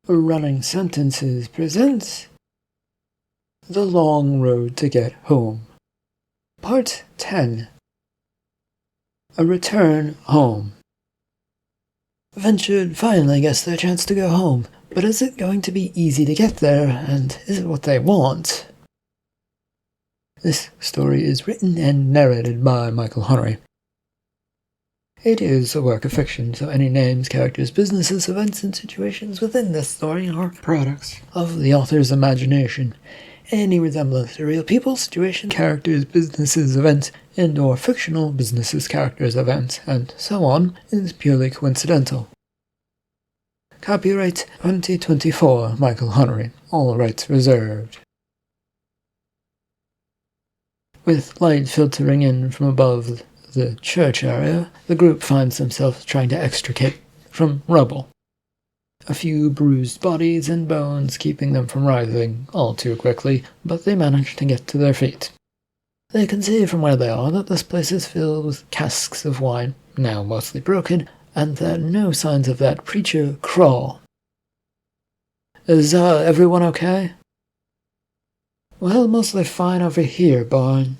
Running Sentences presents The Long Road to Get Home, Part 10. A Return Home. Ventured finally gets their chance to go home, but is it going to be easy to get there, and is it what they want? This story is written and narrated by Michael Hunnery. It is a work of fiction, so any names, characters, businesses, events, and situations within this story are products of the author's imagination. Any resemblance to real people, situations, characters, businesses, events, and or fictional businesses, characters, events, and so on is purely coincidental. Copyright 2024, Michael Hunnery. All rights reserved. With light filtering in from above the church area, the group finds themselves trying to extricate from rubble. A few bruised bodies and bones keeping them from rising all too quickly, but they manage to get to their feet. They can see from where they are that this place is filled with casks of wine, now mostly broken, and there are no signs of that preacher Craw. Is everyone okay? Well, mostly fine over here, Barn.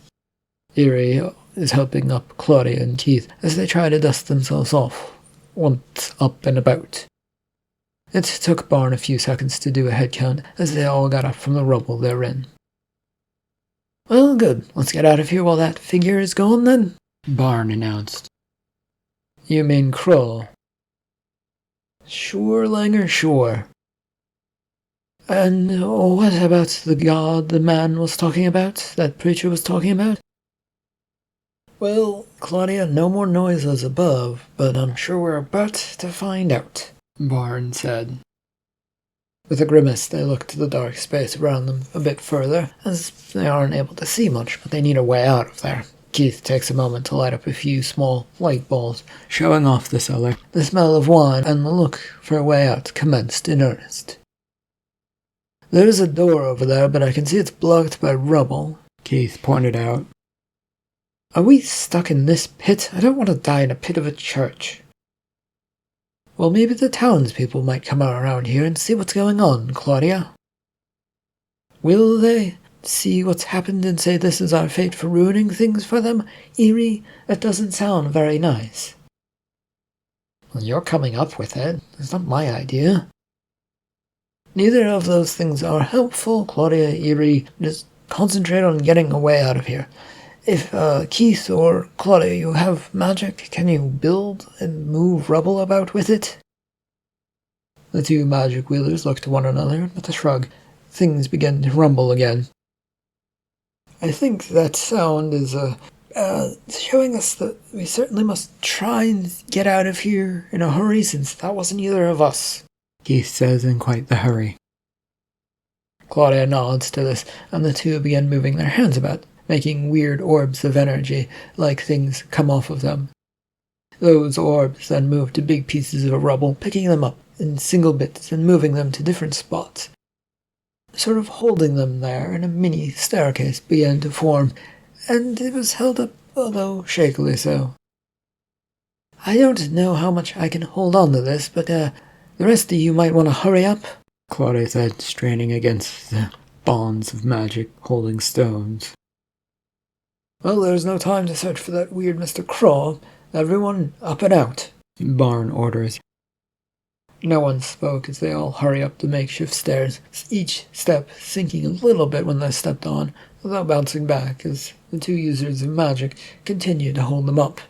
Erie is helping up Claudia and Keith as they try to dust themselves off, once up and about. It took Barn a few seconds to do a head count as they all got up from the rubble they're in. Well, good. Let's get out of here while that figure is gone, then, Barn announced. You mean Kroll? Sure, Langer, sure. And what about the god the man was talking about, that preacher was talking about? Well, Claudia, no more noises above, but I'm sure we're about to find out, Barn said. With a grimace, they look to the dark space around them a bit further, as they aren't able to see much, but they need a way out of there. Keith takes a moment to light up a few small light balls, showing off the cellar. The smell of wine and the look for a way out commenced in earnest. There's a door over there, but I can see it's blocked by rubble, Keith pointed out. Are we stuck in this pit? I don't want to die in a pit of a church. Well, maybe the townspeople might come around here and see what's going on, Claudia. Will they see what's happened and say this is our fate for ruining things for them? Erie, that doesn't sound very nice. Well, you're coming up with it. It's not my idea. Neither of those things are helpful, Claudia, Erie. Just concentrate on getting a way out of here. If Keith or Claudia, you have magic, can you build and move rubble about with it? The two magic wielders look to one another, with a shrug. Things begin to rumble again. I think that sound is showing us that we certainly must try and get out of here in a hurry, since that wasn't either of us, Keith says in quite the hurry. Claudia nods to this, and the two begin moving their hands about, making weird orbs of energy, like things come off of them. Those orbs then move to big pieces of rubble, picking them up in single bits and moving them to different spots. Sort of holding them there, and a mini staircase began to form, and it was held up, although shakily so. I don't know how much I can hold on to this, but the rest of you might want to hurry up, Claudia said, straining against the bonds of magic holding stones. Well, there's no time to search for that weird Mr. Craw. Everyone up and out, Barn orders. No one spoke as they all hurry up the makeshift stairs, each step sinking a little bit when they stepped on, without bouncing back as the two users of magic continued to hold them up.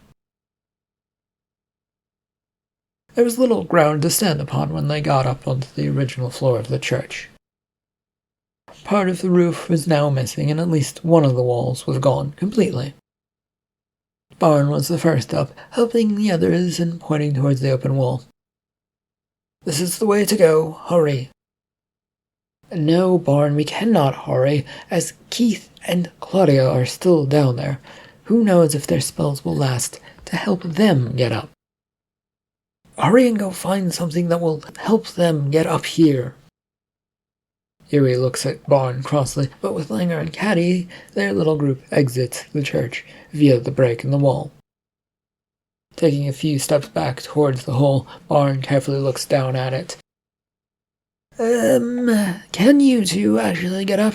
There was little ground to stand upon when they got up onto the original floor of the church. Part of the roof was now missing, and at least one of the walls was gone completely. Barn was the first up, helping the others and pointing towards the open wall. This is the way to go. Hurry. No, Barn, we cannot hurry, as Keith and Claudia are still down there. Who knows if their spells will last to help them get up? Hurry and go find something that will help them get up here. Erie looks at Barn crossly, but with Langer and Caddy, their little group exits the church via the break in the wall. Taking a few steps back towards the hole, Barn carefully looks down at it. Can you two actually get up?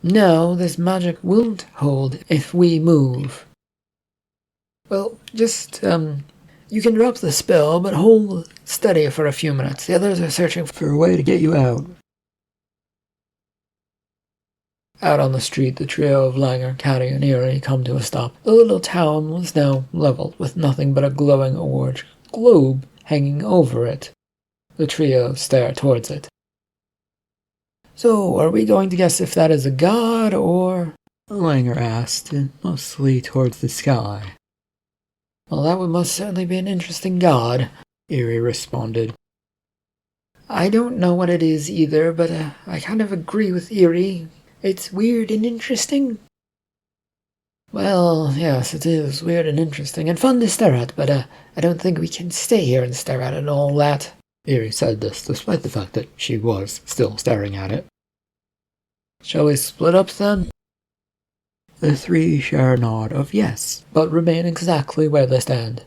No, this magic won't hold if we move. Well, just, you can drop the spell, but hold steady for a few minutes. The others are searching for a way to get you out. Out on the street, the trio of Langer, Caddy, and Eerie come to a stop. The little town was now leveled, with nothing but a glowing orange globe hanging over it. The trio stare towards it. So, are we going to guess if that is a god, or? Langer asked, mostly towards the sky. Well, that would most certainly be an interesting god, Eerie responded. I don't know what it is either, but I kind of agree with Eerie. It's weird and interesting. Well, yes, it is weird and interesting and fun to stare at, but I don't think we can stay here and stare at it and all that. Eerie said this, despite the fact that she was still staring at it. Shall we split up then? The three share a nod of yes, but remain exactly where they stand.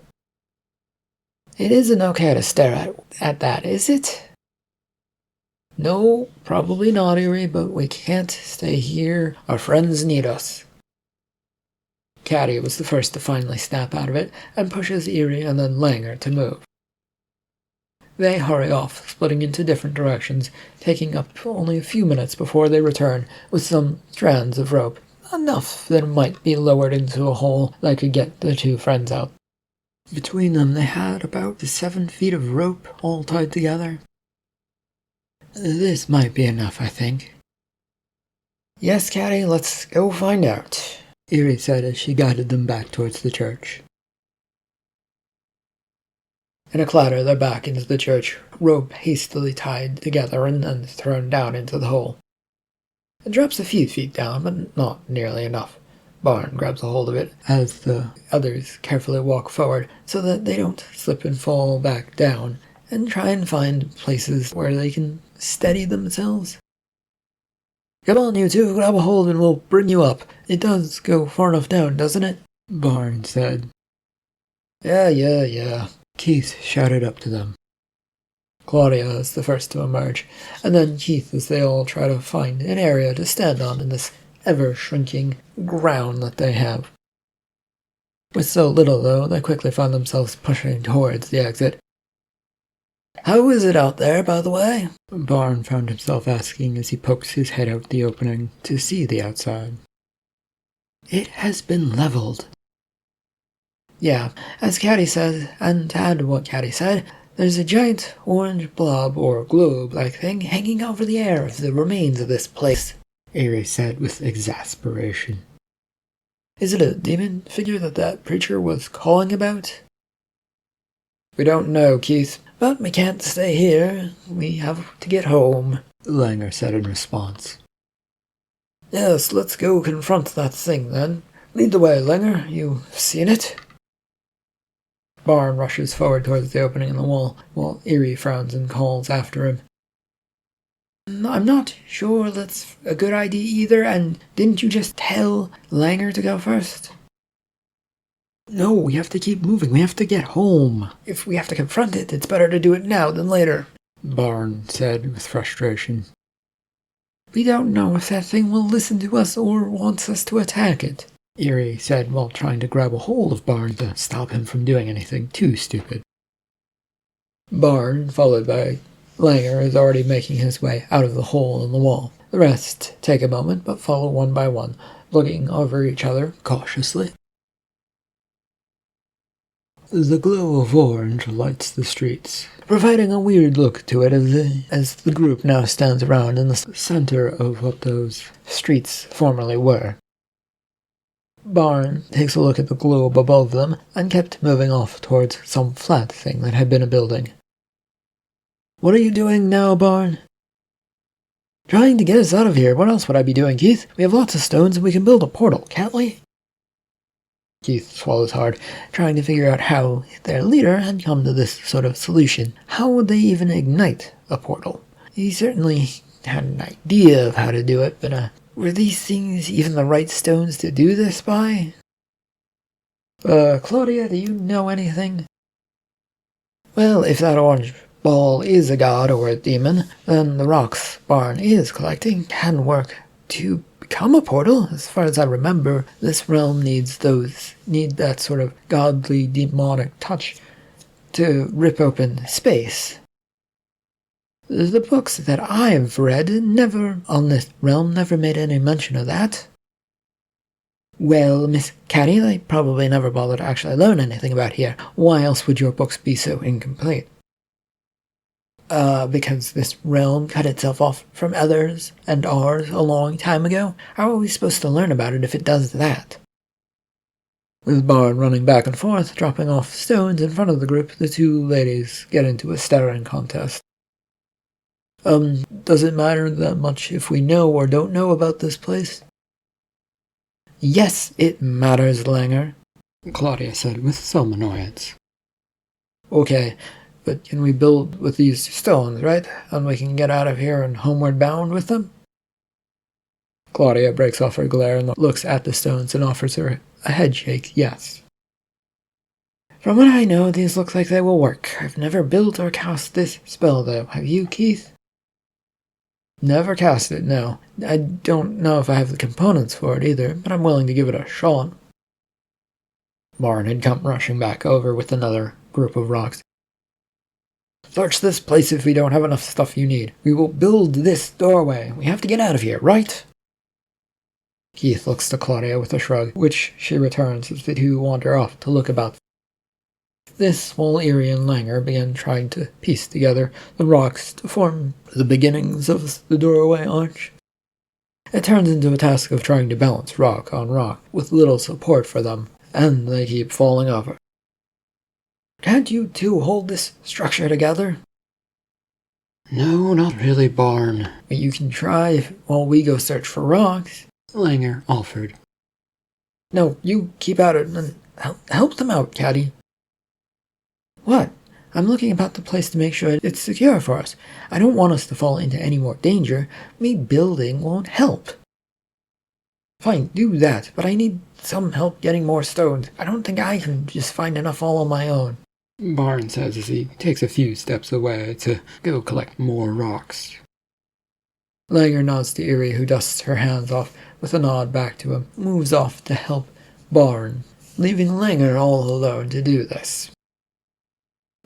It isn't okay to stare at that, is it? No, probably not, Eerie, but we can't stay here. Our friends need us. Caddy was the first to finally snap out of it and pushes Eerie and then Langer to move. They hurry off, splitting into different directions, taking up only a few minutes before they return with some strands of rope, enough that it might be lowered into a hole that could get the two friends out. Between them they had about 7 feet of rope all tied together. This might be enough, I think. Yes, Caddy, let's go find out, Eerie said as she guided them back towards the church. In a clatter, they're back into the church, rope hastily tied together and then thrown down into the hole. It drops a few feet down, but not nearly enough. Barn grabs a hold of it as the others carefully walk forward so that they don't slip and fall back down, and try and find places where they can steady themselves. Come on, you two, grab a hold and we'll bring you up. It does go far enough down, doesn't it? Barn said. Yeah. Keith shouted up to them. Claudia is the first to emerge, and then Keith as they all try to find an area to stand on in this ever-shrinking ground that they have. With so little, though, they quickly find themselves pushing towards the exit. How is it out there, by the way? Barn found himself asking as he pokes his head out the opening to see the outside. It has been leveled. Yeah, as Caddy said, and to add to what Caddy said, there's a giant orange blob or globe-like thing hanging over the air of the remains of this place, Eerie said with exasperation. Is it a demon figure that preacher was calling about? We don't know, Keith, but we can't stay here. We have to get home, Langer said in response. Yes, let's go confront that thing then. Lead the way, Langer. You've seen it? Barn rushes forward towards the opening in the wall, while Eerie frowns and calls after him. I'm not sure that's a good idea either, and didn't you just tell Langer to go first? No, we have to keep moving. We have to get home. If we have to confront it, it's better to do it now than later, Barn said with frustration. We don't know if that thing will listen to us or wants us to attack it, Eerie said while trying to grab a hold of Barn to stop him from doing anything too stupid. Barn, followed by Langer, is already making his way out of the hole in the wall. The rest take a moment, but follow one by one, looking over each other cautiously. The glow of orange lights the streets, providing a weird look to it as the group now stands around in the center of what those streets formerly were. Barn takes a look at the globe above them and kept moving off towards some flat thing that had been a building. What are you doing now, Barn? Trying to get us out of here. What else would I be doing, Keith? We have lots of stones and we can build a portal, can't we? Keith swallows hard, trying to figure out how their leader had come to this sort of solution. How would they even ignite a portal? He certainly had an idea of how to do it, but were these things even the right stones to do this by? Claudia, do you know anything? Well, if that orange Ball is a god or a demon, then the rocks Barn is collecting can work to become a portal. As far as I remember, this realm needs that sort of godly, demonic touch to rip open space. The books that I've read on this realm never made any mention of that. Well, Miss Caddy, they probably never bothered to actually learn anything about here. Why else would your books be so incomplete? Because this realm cut itself off from others and ours a long time ago. How are we supposed to learn about it if it does that? With Barn running back and forth, dropping off stones in front of the group, the two ladies get into a staring contest. Does it matter that much if we know or don't know about this place? Yes, it matters, Langer, Claudia said with some annoyance. Okay, but can we build with these stones, right? And we can get out of here and homeward bound with them? Claudia breaks off her glare and looks at the stones and offers her a headshake yes. From what I know, these look like they will work. I've never built or cast this spell, though. Have you, Keith? Never cast it, no. I don't know if I have the components for it either, but I'm willing to give it a shot. Barn had come rushing back over with another group of rocks. Search this place if we don't have enough stuff you need. We will build this doorway. We have to get out of here, right? Keith looks to Claudia with a shrug, which she returns as the two wander off to look about. This while Eerie and Langer began trying to piece together the rocks to form the beginnings of the doorway arch. It turns into a task of trying to balance rock on rock with little support for them, and they keep falling over. Can't you two hold this structure together? No, not really, Barn. But you can try while we go search for rocks, Langer offered. No, you keep at it and help them out, Caddy. What? I'm looking about the place to make sure it's secure for us. I don't want us to fall into any more danger. Me building won't help. Fine, do that, but I need some help getting more stones. I don't think I can just find enough all on my own. Barn says as he takes a few steps away to go collect more rocks. Langer nods to Eerie, who dusts her hands off with a nod back to him, moves off to help Barn, leaving Langer all alone to do this.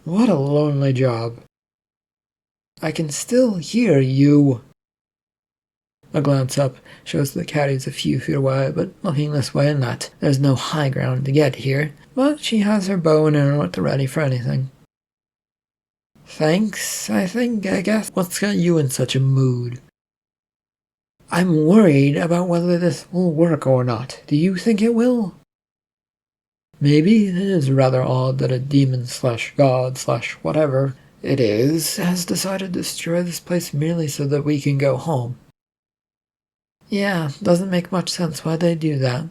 What a lonely job. I can still hear you. A glance up shows the caddy's a few feet away, but looking this way and that. There's no high ground to get here, but she has her bow and arrow at the ready for anything. Thanks, I guess. What's got you in such a mood? I'm worried about whether this will work or not. Do you think it will? Maybe it is rather odd that a demon/god/whatever it is has decided to destroy this place merely so that we can go home. Yeah, doesn't make much sense why they do that.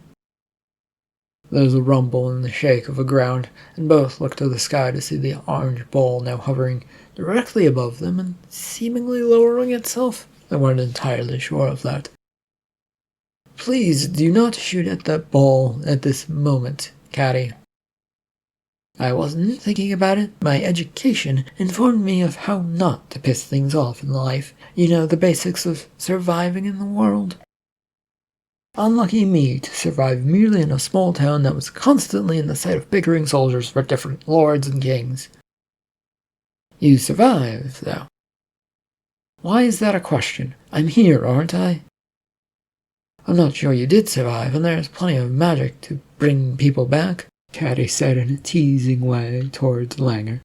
There's a rumble and the shake of the ground, and both look to the sky to see the orange ball now hovering directly above them and seemingly lowering itself. They weren't entirely sure of that. Please do not shoot at that ball at this moment, Caddy. I wasn't thinking about it. My education informed me of how not to piss things off in life. You know, the basics of surviving in the world. Unlucky me to survive merely in a small town that was constantly in the sight of bickering soldiers for different lords and kings. You survived, though. Why is that a question? I'm here, aren't I? I'm not sure you did survive, and there's plenty of magic to bring people back, Caddy said in a teasing way towards Langer.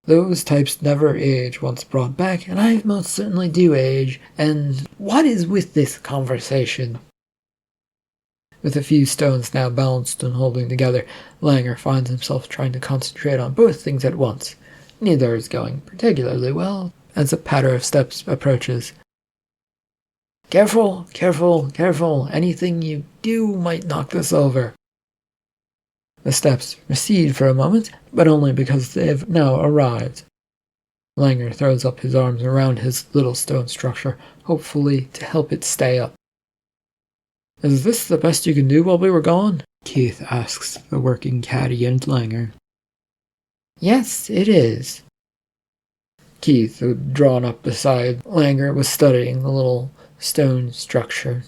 Those types never age once brought back, and I most certainly do age, and what is with this conversation? With a few stones now balanced and holding together, Langer finds himself trying to concentrate on both things at once. Neither is going particularly well, as a patter of steps approaches. Careful, careful, careful. Anything you do might knock this over. The steps recede for a moment, but only because they have now arrived. Langer throws up his arms around his little stone structure, hopefully to help it stay up. Is this the best you can do while we were gone? Keith asks the working caddy and Langer. Yes, it is. Keith, who had drawn up beside Langer, was studying the little stone structure.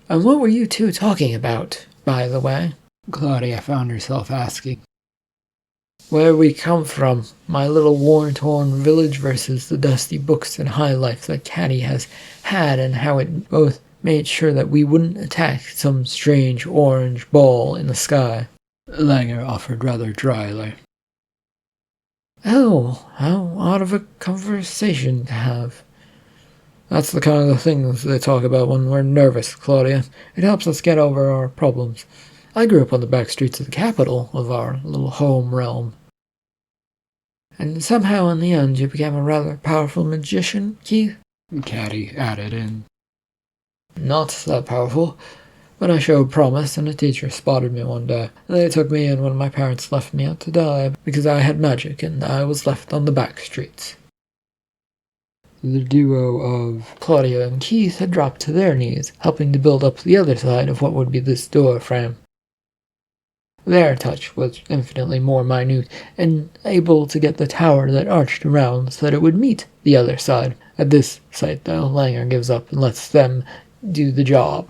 "And what were you two talking about, by the way?" Claudia found herself asking. "Where we come from, my little war-torn village versus the dusty books and high life that Caddy has had, and how it both made sure that we wouldn't attack some strange orange ball in the sky," Langer offered rather dryly. "Oh, how odd of a conversation to have. That's the kind of things they talk about when we're nervous, Claudia. It helps us get over our problems. I grew up on the back streets of the capital of our little home realm." "And somehow in the end you became a rather powerful magician, Keith?" Caddy added in. "Not that powerful, but I showed promise, and a teacher spotted me one day. They took me in when my parents left me out to die because I had magic and I was left on the back streets." The duo of Claudia and Keith had dropped to their knees, helping to build up the other side of what would be this door frame. Their touch was infinitely more minute, and able to get the tower that arched around so that it would meet the other side. At this sight, though, Langer gives up and lets them do the job.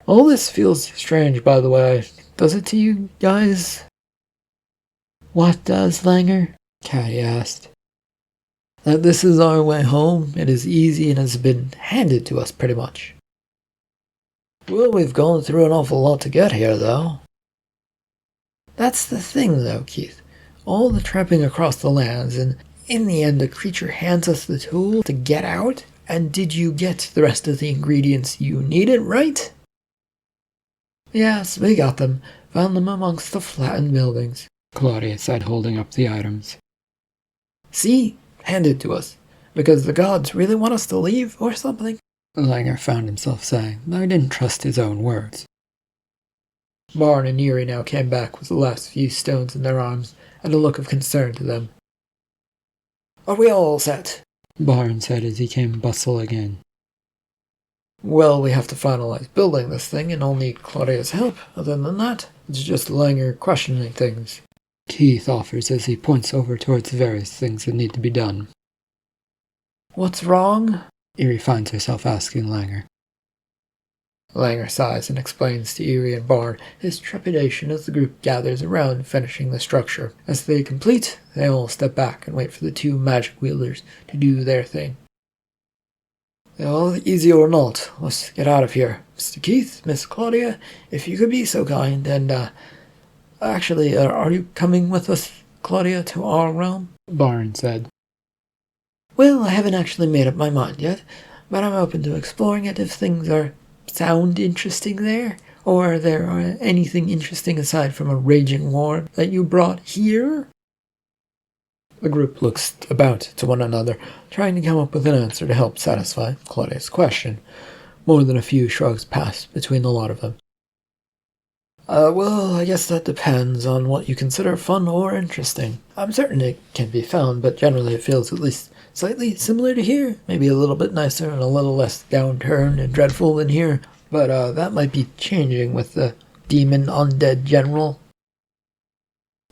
"All this feels strange, by the way. Does it to you guys?" "What does, Langer?" Caddy asked. "That this is our way home. It is easy and has been handed to us, pretty much." "Well, we've gone through an awful lot to get here, though." "That's the thing, though, Keith. All the tramping across the lands, and in the end a creature hands us the tool to get out, and did you get the rest of the ingredients you needed, right?" "Yes, we got them. Found them amongst the flattened buildings," Claudia said, holding up the items. "See? Handed to us. Because the gods really want us to leave, or something?" Langer found himself saying, though he didn't trust his own words. Barn and Yuri now came back with the last few stones in their arms, and a look of concern to them. "Are we all set?" Barn said as he came bustling in. "Well, we have to finalize building this thing, and I'll need Claudia's help. Other than that, it's just Langer questioning things," Keith offers as he points over towards the various things that need to be done. "What's wrong?" Yuri finds herself asking Langer. Langer sighs and explains to Yuri and Barn his trepidation as the group gathers around finishing the structure. As they complete, they all step back and wait for the two magic wielders to do their thing. "Well, easy or not, let's get out of here. Mr. Keith, Miss Claudia, if you could be so kind, and, actually, are you coming with us, Claudia, to our realm?" Barn said. "Well, I haven't actually made up my mind yet, but I'm open to exploring it if things sound interesting there, or there are anything interesting aside from a raging war that you brought here." The group looks about to one another, trying to come up with an answer to help satisfy Claudia's question. More than a few shrugs pass between the lot of them. Well, I guess that depends on what you consider fun or interesting. I'm certain it can be found, but generally it feels at least slightly similar to here. Maybe a little bit nicer and a little less downturned and dreadful than here, but that might be changing with the demon undead general.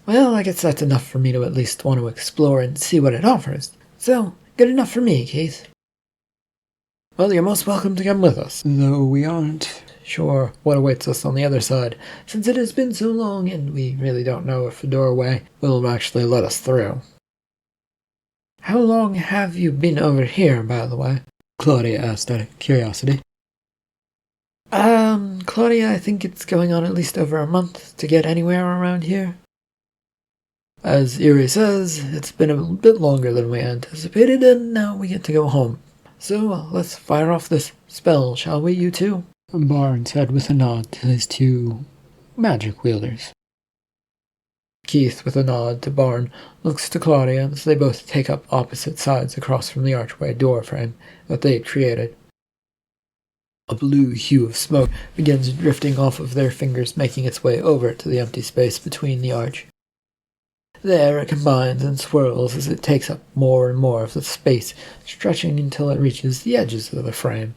Well, I guess that's enough for me to at least want to explore and see what it offers. So, good enough for me, Keith. Well, you're most welcome to come with us, though we aren't sure what awaits us on the other side, since it has been so long and we really don't know if the doorway will actually let us through. How long have you been over here, by the way? Claudia asked out of curiosity. Claudia, I think it's going on at least over a month to get anywhere around here. As Yuri says, it's been a bit longer than we anticipated, and now we get to go home. So, let's fire off this spell, shall we, you two? Barn said with a nod to his two magic wielders. Keith, with a nod to Barn, looks to Claudia as they both take up opposite sides across from the archway door frame that they had created. A blue hue of smoke begins drifting off of their fingers, making its way over to the empty space between the arch. There it combines and swirls as it takes up more and more of the space, stretching until it reaches the edges of the frame.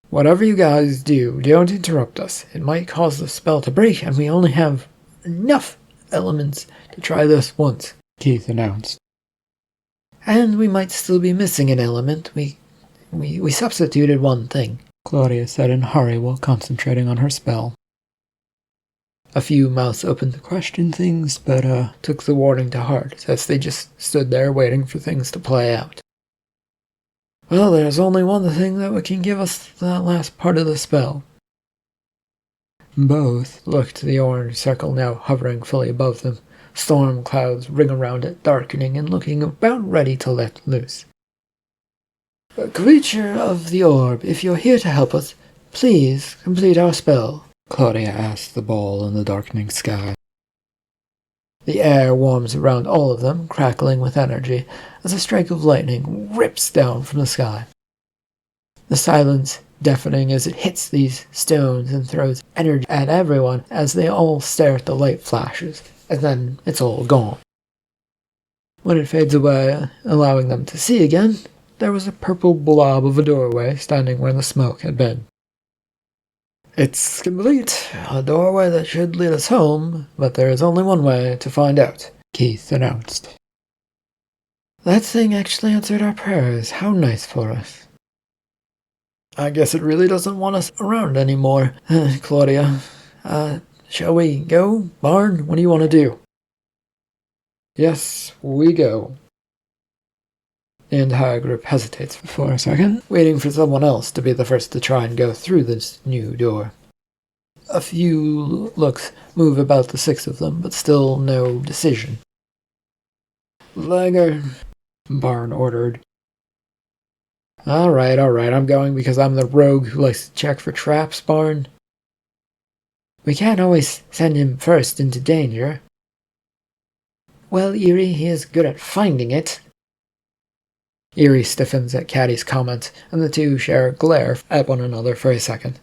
Whatever you guys do, don't interrupt us. It might cause the spell to break, and we only have enough elements to try this once. Keith announced. And we might still be missing an element. We substituted one thing, Claudia said in a hurry while concentrating on her spell. A few mouths opened to question things, but took the warning to heart as they just stood there waiting for things to play out. Well, there's only one thing that can give us that last part of the spell. Both looked to the orange circle now hovering fully above them, storm clouds ring around it, darkening and looking about ready to let loose. Creature of the orb, if you're here to help us, please complete our spell, Claudia asked the ball in the darkening sky. The air warms around all of them, crackling with energy, as a strike of lightning rips down from the sky. The silence deafening as it hits these stones and throws energy at everyone as they all stare at the light flashes, and then it's all gone. When it fades away, allowing them to see again, there was a purple blob of a doorway standing where the smoke had been. It's complete, a doorway that should lead us home, but there is only one way to find out, Keith announced. That thing actually answered our prayers. How nice for us. I guess it really doesn't want us around anymore, Claudia. Shall we go? Barn, what do you want to do? Yes, we go. The entire group hesitates for a second, waiting for someone else to be the first to try and go through this new door. A few looks move about the six of them, but still no decision. Langer, Barn ordered. All right, I'm going because I'm the rogue who likes to check for traps, Barn. We can't always send him first into danger. Well, Eerie, he is good at finding it. Eerie stiffens at Caddy's comment, and the two share a glare at one another for a second.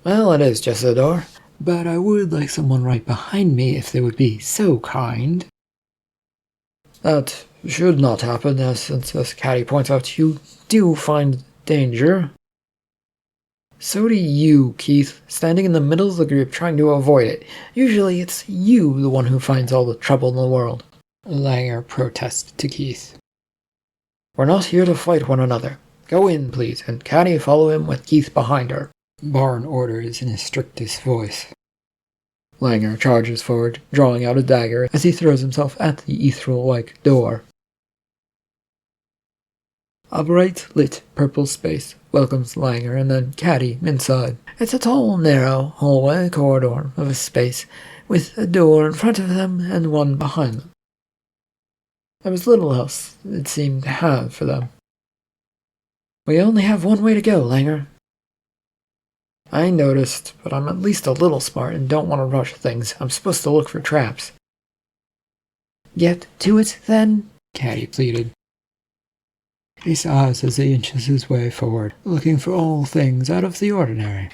Well, it is just a door, but I would like someone right behind me if they would be so kind. That should not happen, since, as Caddy points out, you do find danger. So do you, Keith, standing in the middle of the group trying to avoid it. Usually it's you the one who finds all the trouble in the world. Langer protests to Keith. We're not here to fight one another. Go in, please, and Caddy follow him with Keith behind her. Barn orders in his strictest voice. Langer charges forward, drawing out a dagger as he throws himself at the ethereal-like door. A bright lit purple space welcomes Langer and then Caddy inside. It's a tall, narrow hallway corridor of a space, with a door in front of them and one behind them. There was little else it seemed to have for them. We only have one way to go, Langer. I noticed, but I'm at least a little smart and don't want to rush things. I'm supposed to look for traps. Get to it, then? Caddy pleaded. He sighs as he inches his way forward, looking for all things out of the ordinary.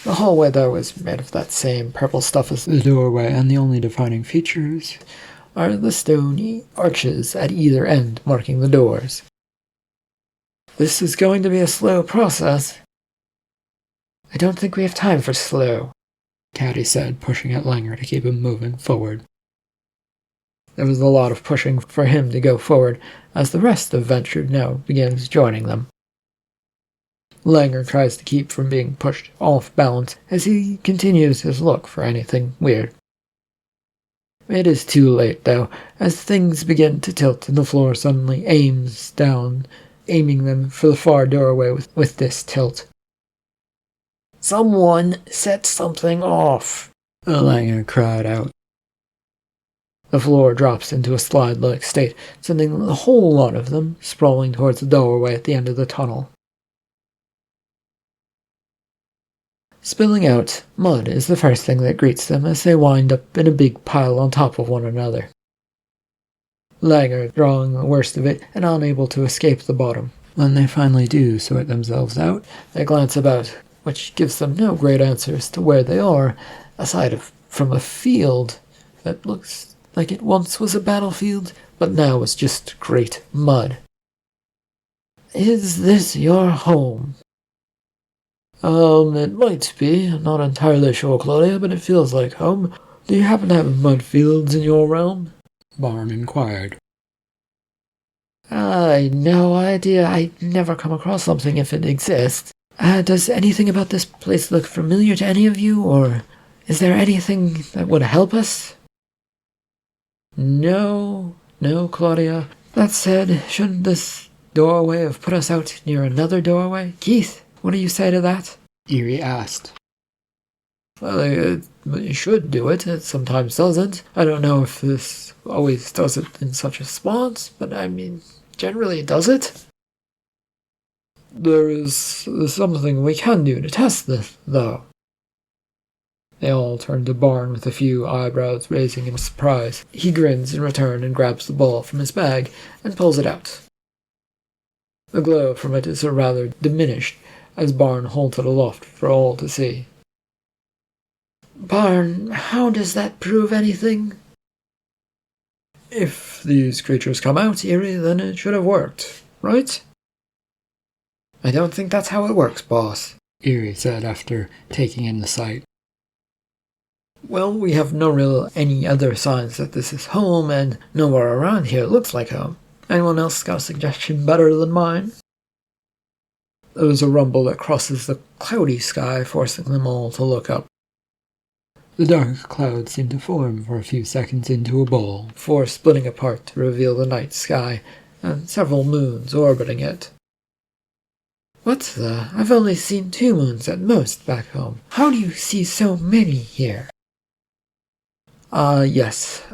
The hallway, though, is made of that same purple stuff as the doorway, and the only defining features are the stone arches at either end marking the doors. This is going to be a slow process. I don't think we have time for slow, Caddy said, pushing at Langer to keep him moving forward. There was a lot of pushing for him to go forward, as the rest of Venture now begins joining them. Langer tries to keep from being pushed off balance as he continues his look for anything weird. It is too late, though, as things begin to tilt and the floor suddenly aims down, aiming them for the far doorway with this tilt. Someone set something off, Langer cried out. The floor drops into a slide-like state, sending the whole lot of them sprawling towards the doorway at the end of the tunnel. Spilling out, mud is the first thing that greets them as they wind up in a big pile on top of one another. Langer drawing the worst of it and unable to escape the bottom. When they finally do sort themselves out, they glance about, which gives them no great answers to where they are, aside from a field that looks like it once was a battlefield, but now is just great mud. Is this your home? It might be. I'm not entirely sure, Claudia, but it feels like home. Do you happen to have mud fields in your realm? Barn inquired. No idea. I never come across something if it exists. Does anything about this place look familiar to any of you, or is there anything that would help us? No, Claudia. That said, shouldn't this doorway have put us out near another doorway? Keith, what do you say to that? Eerie asked. Well, it should do it. It sometimes doesn't. I don't know if this always does it in such a response, but I mean, generally it does it. There's something we can do to test this, though. They all turn to Barn with a few eyebrows raising in surprise. He grins in return and grabs the ball from his bag and pulls it out. The glow from it is rather diminished as Barn holds it aloft for all to see. Barn, how does that prove anything? If these creatures come out, Eerie, then it should have worked, right? I don't think that's how it works, boss, Eerie said after taking in the sight. Well, we have any other signs that this is home, and nowhere around here looks like home. Anyone else got a suggestion better than mine? There was a rumble that crosses the cloudy sky, forcing them all to look up. The dark clouds seemed to form for a few seconds into a ball, before splitting apart to reveal the night sky and several moons orbiting it. What the? I've only seen 2 moons at most back home. How do you see so many here? Yes.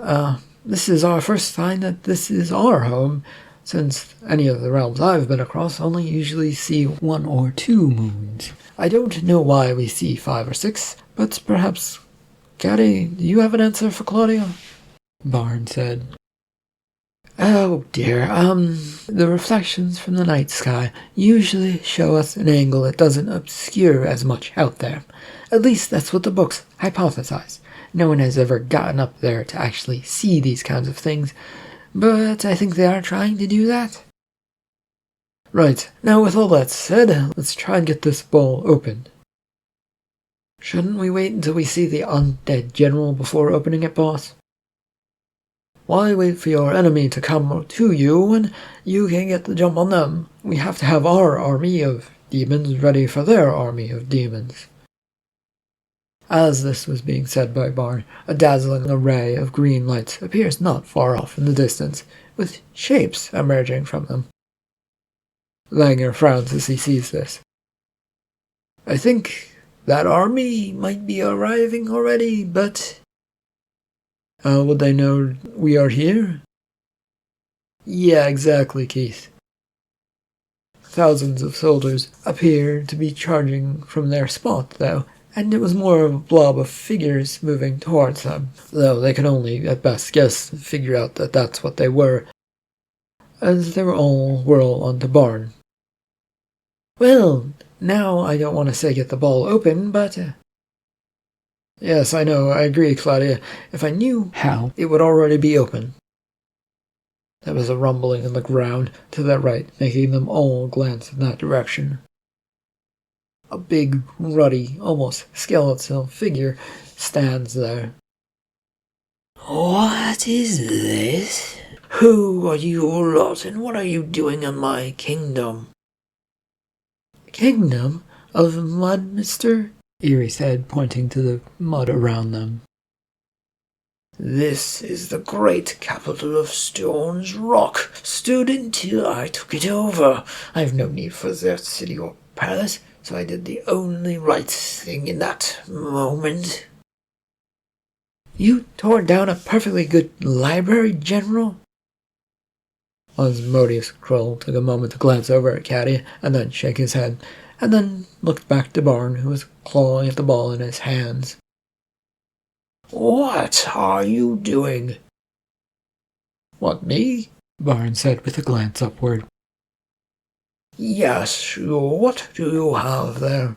This is our first sign that this is our home, since any of the realms I've been across only usually see 1 or 2 moons. I don't know why we see 5 or 6, but perhaps... Caddy, do you have an answer for Claudia? Barn said. Oh dear, the reflections from the night sky usually show us an angle that doesn't obscure as much out there. At least that's what the books hypothesize. No one has ever gotten up there to actually see these kinds of things, but I think they are trying to do that. Right, now with all that said, let's try and get this ball opened. Shouldn't we wait until we see the undead general before opening it, boss? Why wait for your enemy to come to you when you can get the jump on them? We have to have our army of demons ready for their army of demons. As this was being said by Barn, a dazzling array of green lights appears not far off in the distance, with shapes emerging from them. Langer frowns as he sees this. I think that army might be arriving already, but... would they know we are here? Yeah, exactly, Keith. Thousands of soldiers appeared to be charging from their spot, though, and it was more of a blob of figures moving towards them, though they could only, at best guess, figure out that that's what they were, as they were all whirl onto Barn. Well, now I don't want to say get the ball open, but... Yes, I know, I agree, Claudia. If I knew how, it would already be open. There was a rumbling in the ground to their right, making them all glance in that direction. A big, ruddy, almost skeletal figure stands there. What is this? Who are you lot, and what are you doing in my kingdom? Kingdom of mud, mister? Eerie said, pointing to the mud around them. This is the great capital of Stone's Rock. Stood until I took it over. I have no need for their city or palace, so I did the only right thing in that moment. You tore down a perfectly good library, General? Osmodeus Kroll took a moment to glance over at Caddy, and then shake his head, and then looked back to Barn, who was clawing at the ball in his hands. What are you doing? What, me? Barn said with a glance upward. Yes, sure. What do you have there?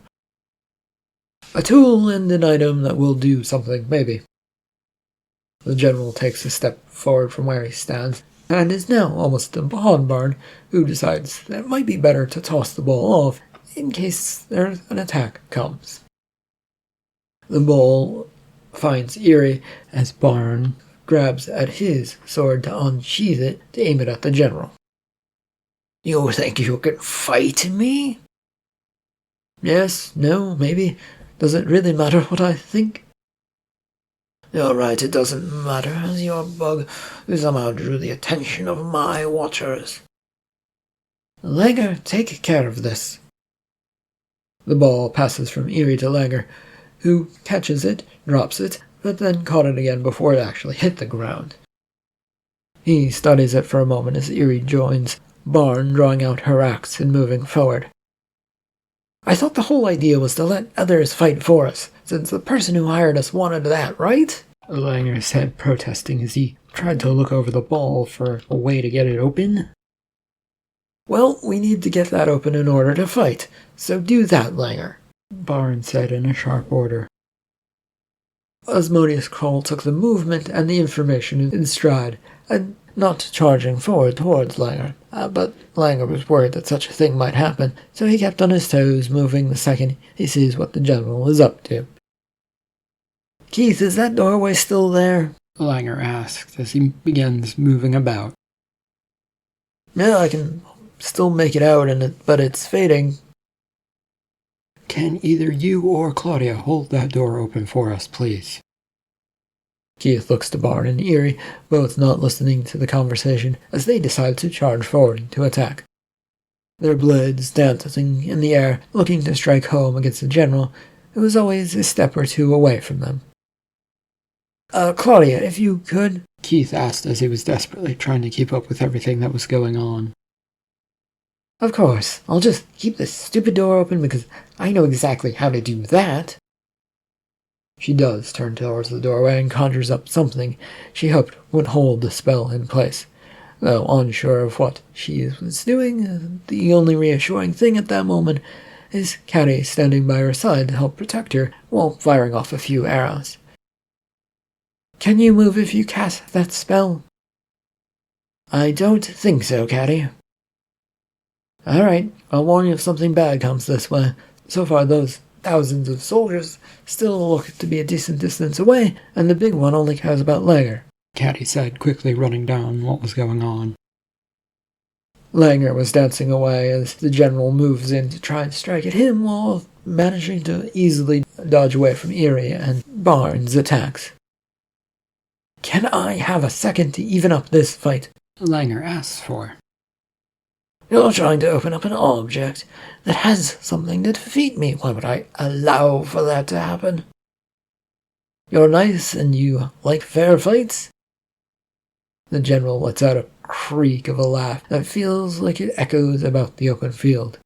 A tool and an item that will do something, maybe. The general takes a step forward from where he stands, and is now almost upon Barn, who decides that it might be better to toss the ball off in case an attack comes. The ball finds Eerie as Barn grabs at his sword to unsheath it to aim it at the general. You think you can fight me? Yes, no, maybe. Does it really matter what I think? You're right, it doesn't matter, as your bug somehow drew the attention of my watchers. Langer, take care of this. The ball passes from Eerie to Langer, who catches it, drops it, but then caught it again before it actually hit the ground. He studies it for a moment as Eerie joins, Barn drawing out her axe and moving forward. I thought the whole idea was to let others fight for us, since the person who hired us wanted that, right? Langer said, protesting as he tried to look over the ball for a way to get it open. Well, we need to get that open in order to fight, so do that, Langer, Barn said in a sharp order. Asmodeus Kroll took the movement and the information in stride, and not charging forward towards Langer, but Langer was worried that such a thing might happen, so he kept on his toes, moving the second he sees what the general is up to. Keith, is that doorway still there? Langer asked as he begins moving about. Yeah, I can still make it out, but it's fading. Can either you or Claudia hold that door open for us, please? Keith looks to Barn and Eerie, both not listening to the conversation, as they decide to charge forward to attack. Their blades dancing in the air, looking to strike home against the general, who was always a step or two away from them. Claudia, if you could, Keith asked as he was desperately trying to keep up with everything that was going on. Of course, I'll just keep this stupid door open because I know exactly how to do that. She does turn towards the doorway and conjures up something she hoped would hold the spell in place. Though unsure of what she was doing, the only reassuring thing at that moment is Caddy standing by her side to help protect her while firing off a few arrows. Can you move if you cast that spell? I don't think so, Caddy. Alright, I'll warn you if something bad comes this way. So far, those thousands of soldiers still look to be a decent distance away, and the big one only cares about Langer, Caddy said, quickly running down what was going on. Langer was dancing away as the general moves in to try and strike at him while managing to easily dodge away from Eerie and Barnes' attacks. Can I have a second to even up this fight? Langer asks for. You're trying to open up an object that has something to defeat me. Why would I allow for that to happen? You're nice and you like fair fights? The general lets out a creak of a laugh that feels like it echoes about the open field.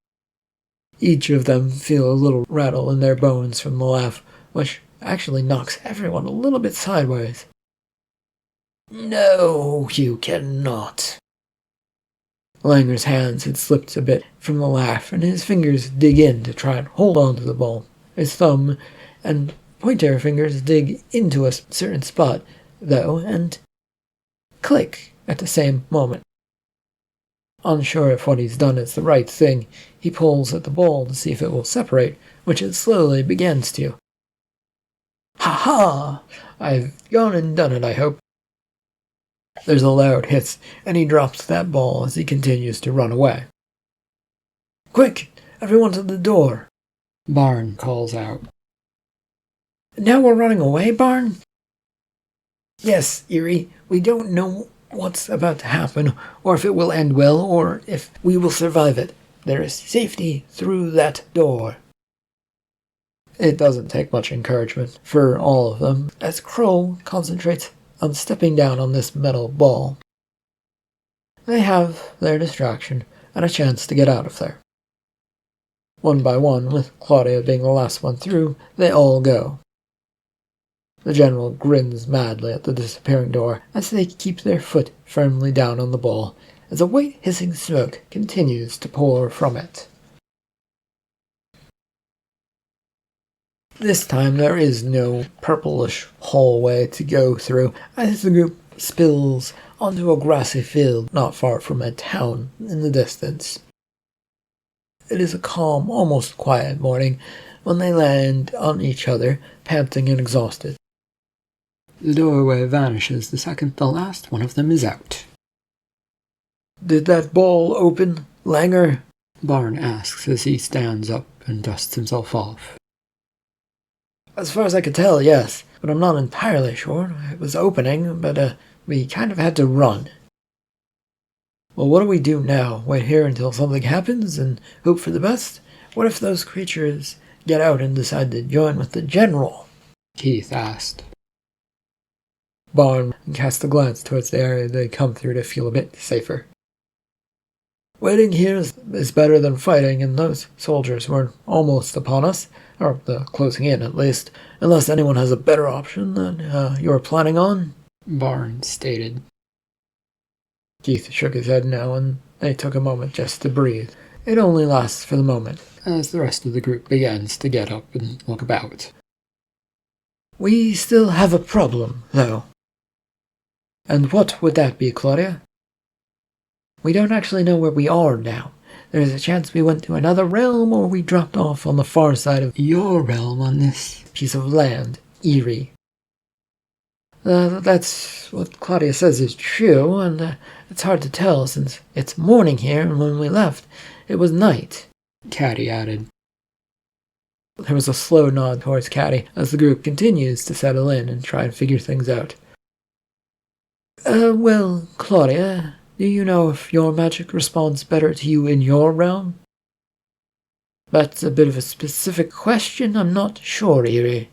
Each of them feel a little rattle in their bones from the laugh, which actually knocks everyone a little bit sideways. No, you cannot. Langer's hands had slipped a bit from the laugh, and his fingers dig in to try and hold on to the ball. His thumb and pointer fingers dig into a certain spot, though, and click at the same moment. Unsure if what he's done is the right thing, he pulls at the ball to see if it will separate, which it slowly begins to. Ha-ha! I've gone and done it, I hope. There's a loud hiss, and he drops that ball as he continues to run away. Quick! Everyone to the door! Barn calls out. Now we're running away, Barn? Yes, Eerie, we don't know what's about to happen, or if it will end well, or if we will survive it. There is safety through that door. It doesn't take much encouragement for all of them, as Kroll concentrates on stepping down on this metal ball. They have their distraction and a chance to get out of there. One by one, with Claudia being the last one through, they all go. The general grins madly at the disappearing door as they keep their foot firmly down on the ball, as a white hissing smoke continues to pour from it. This time there is no purplish hallway to go through, as the group spills onto a grassy field not far from a town in the distance. It is a calm, almost quiet morning when they land on each other, panting and exhausted. The doorway vanishes the second the last one of them is out. Did that ball open, Langer? Barn asks as he stands up and dusts himself off. As far as I could tell, yes, but I'm not entirely sure. It was opening, but we kind of had to run. Well, what do we do now? Wait here until something happens and hope for the best? What if those creatures get out and decide to join with the general? Keith asked. Barn cast a glance towards the area they come through to feel a bit safer. Waiting here is better than fighting, and those soldiers were almost upon us, or closing in at least, unless anyone has a better option than you're planning on, Barn stated. Keith shook his head now, and they took a moment just to breathe. It only lasts for the moment. As the rest of the group begins to get up and look about. We still have a problem, though. And what would that be, Claudia? We don't actually know where we are now. There's a chance we went to another realm, or we dropped off on the far side of your realm on this piece of land, Eerie. That's what Claudia says is true, and it's hard to tell since it's morning here, and when we left, it was night, Caddy added. There was a slow nod towards Caddy as the group continues to settle in and try and figure things out. Well, Claudia, do you know if your magic responds better to you in your realm? That's a bit of a specific question, I'm not sure, Eerie.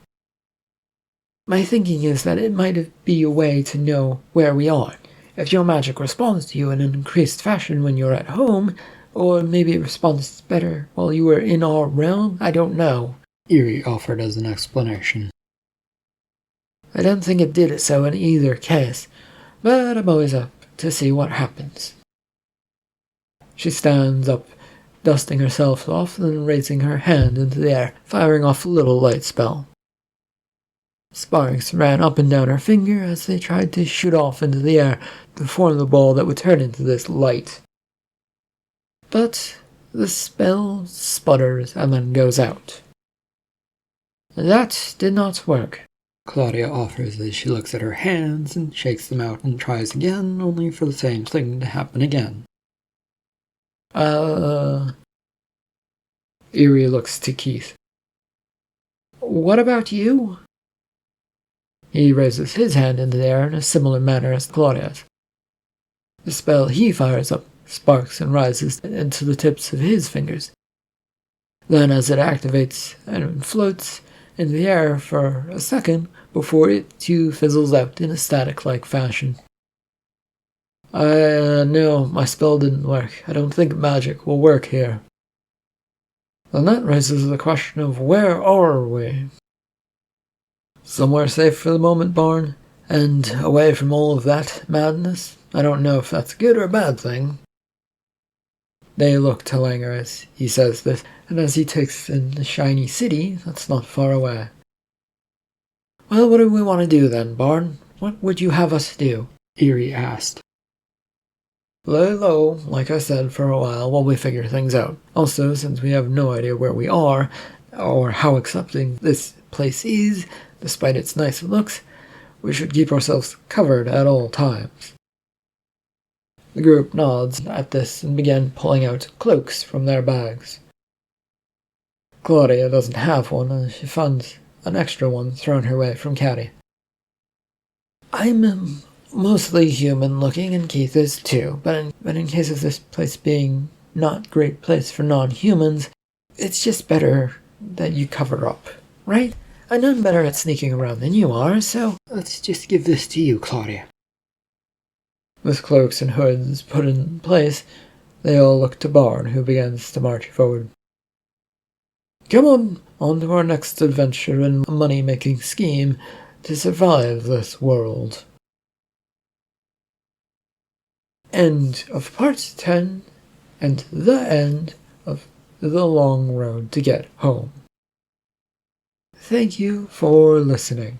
My thinking is that it might be a way to know where we are. If your magic responds to you in an increased fashion when you're at home, or maybe it responds better while you were in our realm, I don't know, Eerie offered as an explanation. I don't think it did so in either case, but I'm always up to see what happens. She stands up, dusting herself off, then raising her hand into the air, firing off a little light spell. Sparks ran up and down her finger as they tried to shoot off into the air to form the ball that would turn into this light. But the spell sputters and then goes out. That did not work. Claudia offers as she looks at her hands and shakes them out and tries again, only for the same thing to happen again. Eerie looks to Keith. What about you? He raises his hand into the air in a similar manner as Claudia's. The spell he fires up sparks and rises into the tips of his fingers. Then as it activates and floats in the air for a second before it too fizzles out in a static-like fashion. No, my spell didn't work. I don't think magic will work here. Then that raises the question of where are we? Somewhere safe for the moment, Barn, and away from all of that madness. I don't know if that's a good or a bad thing. They look to Langer as he says this, and as he takes in the shiny city that's not far away. Well, what do we want to do then, Barn? What would you have us do? Eerie asked. Lay low, like I said, for a while we figure things out. Also, since we have no idea where we are, or how accepting this place is, despite its nice looks, we should keep ourselves covered at all times. The group nods at this and begin pulling out cloaks from their bags. Claudia doesn't have one, and she finds an extra one thrown her way from Caddy. I'm mostly human-looking, and Keith is too, but in case of this place being not a great place for non-humans, it's just better that you cover up, right? I'm none better at sneaking around than you are, so let's just give this to you, Claudia. With cloaks and hoods put in place, they all look to Barn, who begins to march forward. Come on to our next adventure and money-making scheme to survive this world. End of part 10, and the end of The Long Road to Get Home. Thank you for listening.